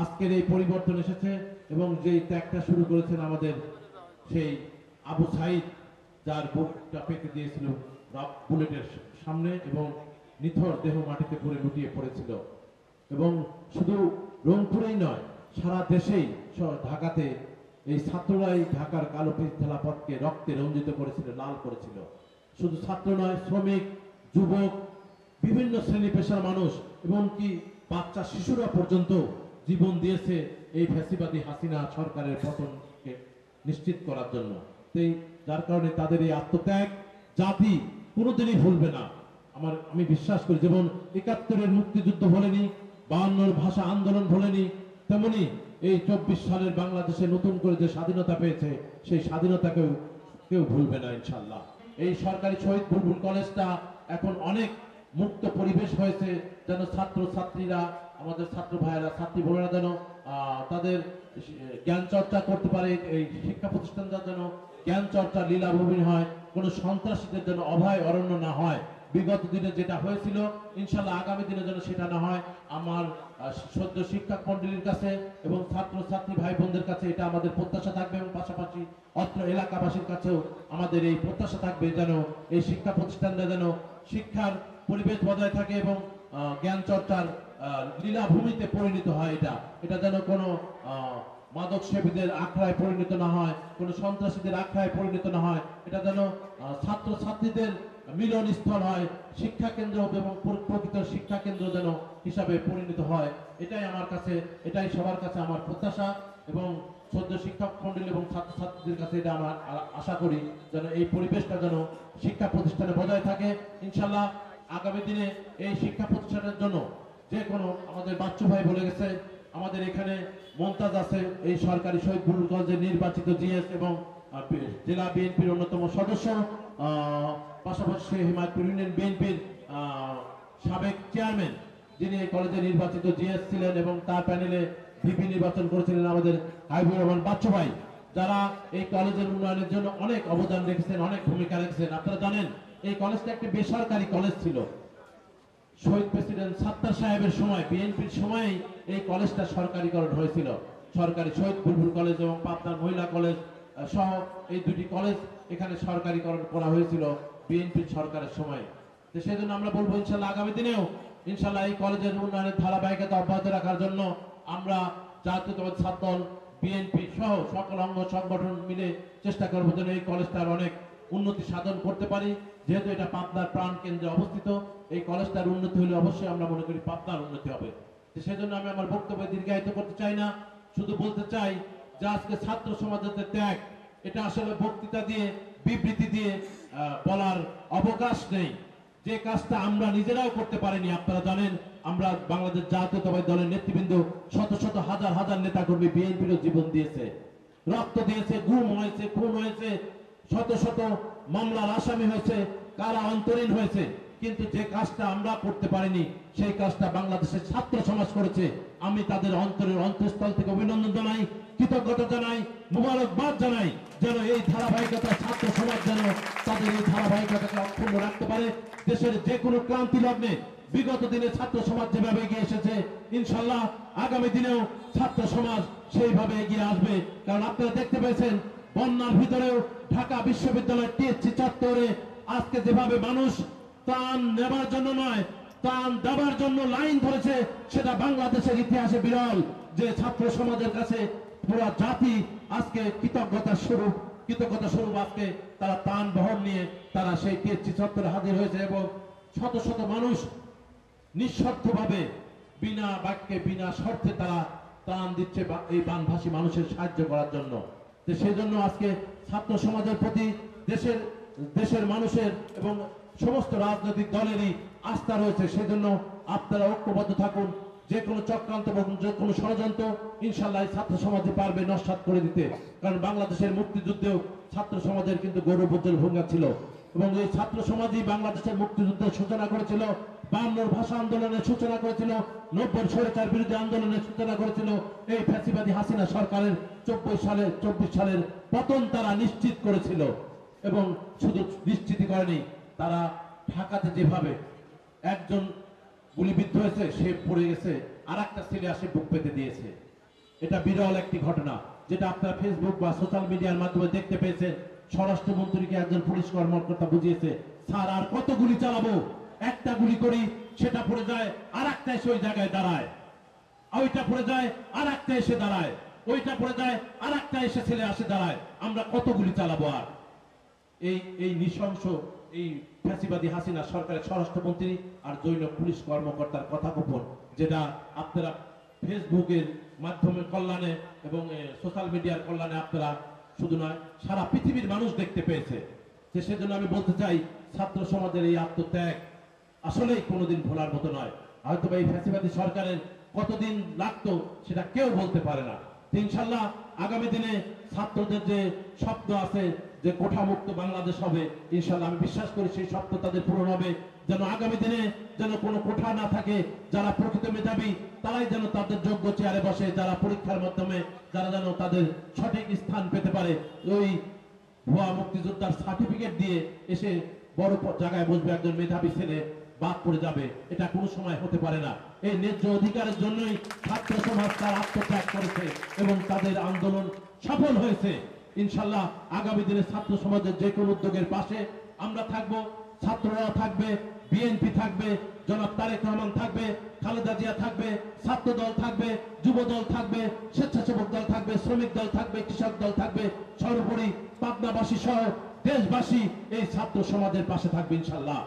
আজকের এই পরিবর্তন এসেছে এবং যেই ত্যাগটা শুরু করেছেন আমাদের সেই আবু সাইদ, যার বুকটা পেতে দিয়েছিল বুলেটের সামনে এবং নিথর দেহ মাটিতে পড়ে লুটিয়ে পড়েছিল। এবং শুধু রংপুরেই নয়, সারা দেশেই ঢাকাতে এই ছাত্ররাই ঢাকার কালো খেলাপথকে রক্তে রঞ্জিত করেছিল, লাল করেছিল। শুধু ছাত্র নয়, শ্রমিক, যুবক, বিভিন্ন শ্রেণী পেশার মানুষ এমনকি বাচ্চা শিশুরা পর্যন্ত জীবন দিয়েছে এই ফ্যাসিবাদী হাসিনা সরকারের পতনকে নিশ্চিত করার জন্য। যার কারণে তাদের এই আত্মত্যাগ জাতি কোনোদিনই ভুলবে না। আমি বিশ্বাস করি, যেমন ৭১-এর মুক্তিযুদ্ধ ভোলেনি, ৫২-র ভাষা আন্দোলন ভোলেনি, তেমনি এই ২৪ সালের বাংলাদেশে নতুন করে যে স্বাধীনতা পেয়েছে সেই স্বাধীনতাকেও কেউ ভুলবে না ইনশাল্লাহ। এই সরকারি শহীদ বুলবুল কলেজটা এখন অনেক মুক্ত পরিবেশ হয়েছে, যেন ছাত্র ছাত্রীরা, আমাদের ছাত্র ভাইয়েরা, ছাত্রী বোনেরা যেন তাদের জ্ঞান চর্চা করতে পারে। এই শিক্ষা প্রতিষ্ঠানটা যেন জ্ঞান চর্চা লীলাভূমি হয়, কোনো সন্ত্রাসীদের যেন অভয় অরণ্য না হয়। বিগত দিনে যেটা হয়েছিল ইনশাল্লাহ আগামী দিনে যেন সেটা না হয়। আমার সদ্য শিক্ষক মন্ডলীর কাছে এবং ছাত্র ছাত্রী ভাই বোনদের কাছে এটা আমাদের প্রত্যাশা থাকবে এবং পাশাপাশি অত্র এলাকাবাসীর কাছেও আমাদের এই প্রত্যাশা থাকবে যেন এই শিক্ষা প্রতিষ্ঠানটা যেন শিক্ষার পরিবেশ বজায় থাকে এবং জ্ঞান চর্চার লীলাভূমিতে পরিণত হয়। এটা যেন কোনো মাদক সেবীদের আখড়ায় পরিণত না হয়, কোনো সন্ত্রাসীদের আখড়ায় পরিণত না হয়। এটা যেন ছাত্র ছাত্রীদের মিলন স্থল হয়, শিক্ষা কেন্দ্র এবং প্রকৃত শিক্ষা কেন্দ্র যেন হিসাবে পরিণত হয়। এটাই সবার কাছে আমার প্রত্যাশা এবং সদ্য শিক্ষক মন্ডলী এবং ছাত্রছাত্রীদের কাছে এটা আমার আশা করি যেন এই পরিবেশটা যেন শিক্ষা প্রতিষ্ঠানে বজায় থাকে। ইনশাল্লাহ আগামী দিনে এই শিক্ষা প্রতিষ্ঠানের জন্য যে কোনো, আমাদের বাচ্চু ভাই বলে গেছে, আমাদের এখানে মমতাজ আছে, এই সরকারি শহীদ বুলবুল কলেজের নির্বাচিত জিএস এবং জেলা বিএনপির অন্যতম সদস্য, পাশাপাশি হিমায়তপুর ইউনিয়ন বিএনপির সাবেক চেয়ারম্যান, যিনি এই কলেজে নির্বাচিত জিএস ছিলেন এবং তার প্যানেলে ভিপি নির্বাচন করেছিলেন আমাদের হাবিবুর রহমান বাচ্চু ভাই, যারা এই কলেজের উন্নয়নের জন্য অনেক অবদান রেখেছেন, অনেক ভূমিকা রেখেছেন। আপনারা জানেন এই কলেজটা একটি বেসরকারি কলেজ ছিল। শহীদ প্রেসিডেন্ট সাত্তার সাহেবের সময়, বিএনপির সময়েই এই কলেজটা সরকারিকরণ হয়েছিল। সরকারি শহীদ বুলবুল কলেজ এবং পাবনার মহিলা কলেজ সহ এই দুটি কলেজ এখানে সরকারিকরণ করা হয়েছিল বিএনপির সরকারের সময়। তো সেই জন্য আমরা বলবো ইনশাল্লাহ আগামী দিনেও ইনশাল্লাহ এই কলেজের উন্নয়নের ধারাবাহিকতা অব্যাহত রাখার জন্য আমরা জাতীয়তাবাদী ছাত্রদল, বিএনপি সহ সকল অঙ্গ সংগঠন মিলে চেষ্টা করবো যেন এই কলেজটার অনেক উন্নতি সাধন করতে পারি। যেহেতু এটা পাবনার প্রাণ কেন্দ্রে অবস্থিত, এই কলেজটার উন্নতি হলে অবশ্যই আমরা মনে করি পাবনার উন্নতি হবে। সেই জন্য আমি আমার বক্তব্য দীর্ঘায়িত করতে চাই না, শুধু বলতে চাই যে আজকে ছাত্র সমাজের ত্যাগ, এটা আসলে বক্তৃতা দিয়ে, বিবৃতি দিয়ে বলার অবকাশ নেই। যে কাজটা আমরা নিজেরাও করতে পারিনি, আপনারা জানেন আমরা বাংলাদেশ জাতীয়তাবাদী দলের নেতৃবৃন্দ শত শত হাজার হাজার নেতাকর্মী বিএনপিরও জীবন দিয়েছে, রক্ত দিয়েছে, গুম হয়েছে, খুন হয়েছে, শত শত মামলার আসামি হয়েছে, কারা অন্তরীণ হয়েছে, কিন্তু যে কাজটা আমরা করতে পারিনি সেই কাজটা বাংলাদেশের ছাত্র সমাজ করেছে। আমি তাদের অন্তরের অন্তঃস্থল থেকে অভিনন্দন জানাই, কৃতজ্ঞতা জানাই, মুবারকবাদ জানাই, যেন এই ধারাবাহিকতা ছাত্র সমাজ যেন তাদের এই ধারাবাহিকতাকে অক্ষুণ্ণ রাখতে পারে। দেশের যে কোনো ক্রান্তি লগ্নে বিগত দিনে ছাত্র সমাজ যেভাবে এগিয়ে এসেছে, ইনশাল্লাহ আগামী দিনেও ছাত্র সমাজ সেইভাবে এগিয়ে আসবে। কারণ আপনারা দেখতে পেয়েছেন বন্যার ভিতরেও ঢাকা বিশ্ববিদ্যালয়ের টিএসসি চত্বরে আজকে যেভাবে মানুষ ত্রাণ নেবার জন্য নয়, ত্রাণ দেবার জন্য লাইন ধরেছে, সেটা বাংলাদেশের ইতিহাসে বিরল। যে ছাত্র সমাজের কাছে পুরো জাতি আজকে কৃতজ্ঞতা স্বরূপ আজকে তারা ত্রাণ বহন নিয়ে তারা সেই টিএসসি চত্বরে হাজির হয়েছে এবং শত শত মানুষ নিঃস্বার্থভাবে বিনা বাক্যে বিনা স্বার্থে তারা ত্রাণ দিচ্ছে এই বানভাসী মানুষের সাহায্য করার জন্য। সেই জন্য আজকে ছাত্র সমাজের প্রতি দেশের মানুষের এবং সমস্ত রাজনৈতিক দলেরই আস্থা রয়েছে। সেজন্য আপনারা ঐক্যবদ্ধ থাকুন। যে কোনো চক্রান্ত এবং যে কোনো ষড়যন্ত্র ইনশাল্লাহ ছাত্র সমাজে পারবে নস্যাৎ করে দিতে। কারণ বাংলাদেশের মুক্তিযুদ্ধেও ছাত্র সমাজের কিন্তু গৌরবোজ্জ্বল ভূমিকা ছিল এবং এই ছাত্র সমাজই বাংলাদেশের মুক্তিযুদ্ধের সূচনা করেছিল, ৫২ ভাষা আন্দোলনের সূচনা করেছিল, ৯০ স্বৈরাচার বিরোধী আন্দোলনের সূচনা করেছিল। এই ফ্যাসিবাদী হাসিনা সরকারের ২৪ সালের পতন তারা নিশ্চিত করেছিল এবং শুধু নিশ্চিতই করেনি, তারা ঢাকাতে যেভাবে একজন গুলিবিদ্ধ হয়েছে, সে পড়ে গেছে, আর একটা ছেলে আসে বুক পেতে দিয়েছে। এটা বিরল একটি ঘটনা, যেটা আপনারা ফেসবুক বা সোশ্যাল মিডিয়ার মাধ্যমে দেখতে পেয়েছেন। স্বরাষ্ট্রমন্ত্রীকে একজন পুলিশ কর্মকর্তা বুঝিয়েছে, স্যার আর কত গুলি চালাবো, একটা গুলি করি সেটা পড়ে যায়, আর একটা এসে ওই জায়গায় দাঁড়ায়, ওইটা পড়ে যায়, আর একটা এসে দাঁড়ায়, ওইটা পড়ে যায়, আর একটা এসে ছেলে আসে দাঁড়ায়, আমরা কত গুলি চালাবো আর। এই এই নৃশংস এই ফ্যাসিবাদী হাসিনা সরকারের স্বরাষ্ট্রমন্ত্রী আর জৈন পুলিশ কর্মকর্তার কথাকথন, যেটা আপনারা ফেসবুকের মাধ্যমে কল্যাণে এবং সোশ্যাল মিডিয়ার কল্যাণে আপনারা শুধু নয় সারা পৃথিবীর মানুষ দেখতে পেয়েছে। যে সেজন্য আমি বলতে চাই, ছাত্র সমাজের এই আত্মত্যাগ আসলেই কোনোদিন ভোলার মতো নয়। হয়তো এই ফ্যাসিবাদী সরকারের কতদিন লাগতো সেটা কেউ বলতে পারে না। ইনশাল্লাহ আগামী দিনে ছাত্রদের যে স্বপ্ন আছে যে কোঠামুক্ত বাংলাদেশ হবে, ইনশাল্লাহ আমি বিশ্বাস করি সেই স্বপ্ন তাদের পূরণ হবে। যেন আগামী দিনে যেন কোনো কোঠা না থাকে, যারা প্রকৃত মেধাবী তারাই যেন তাদের যোগ্য চেয়ারে বসে, যারা পরীক্ষার মাধ্যমে যারা যেন তাদের সঠিক স্থান পেতে পারে। ওই ভুয়া মুক্তিযোদ্ধার সার্টিফিকেট দিয়ে এসে বড় জায়গায় বসবে একজন মেধাবী ছেলে, বাদ পড়ে যাবে, এটা কোনো সময় হতে পারে না। এই ন্যায্য অধিকারের জন্যই ছাত্র সমাজ তার আত্মত্যাগ করেছে এবং তাদের আন্দোলন সফল হয়েছে। ইনশাল্লাহ আগামী দিনে ছাত্র সমাজের যে কোনো উদ্যোগের পাশে আমরা থাকব, ছাত্ররা থাকবে, বিএনপি থাকবে, জনাব তারেক রহমান থাকবে, খালেদা জিয়া থাকবে, ছাত্র দল থাকবে, যুব দল থাকবে, স্বেচ্ছাসেবক দল থাকবে, শ্রমিক দল থাকবে, কৃষক দল থাকবে, সর্বোপরি পাবনাবাসী সহ দেশবাসী এই ছাত্র সমাজের পাশে থাকবে ইনশাল্লাহ।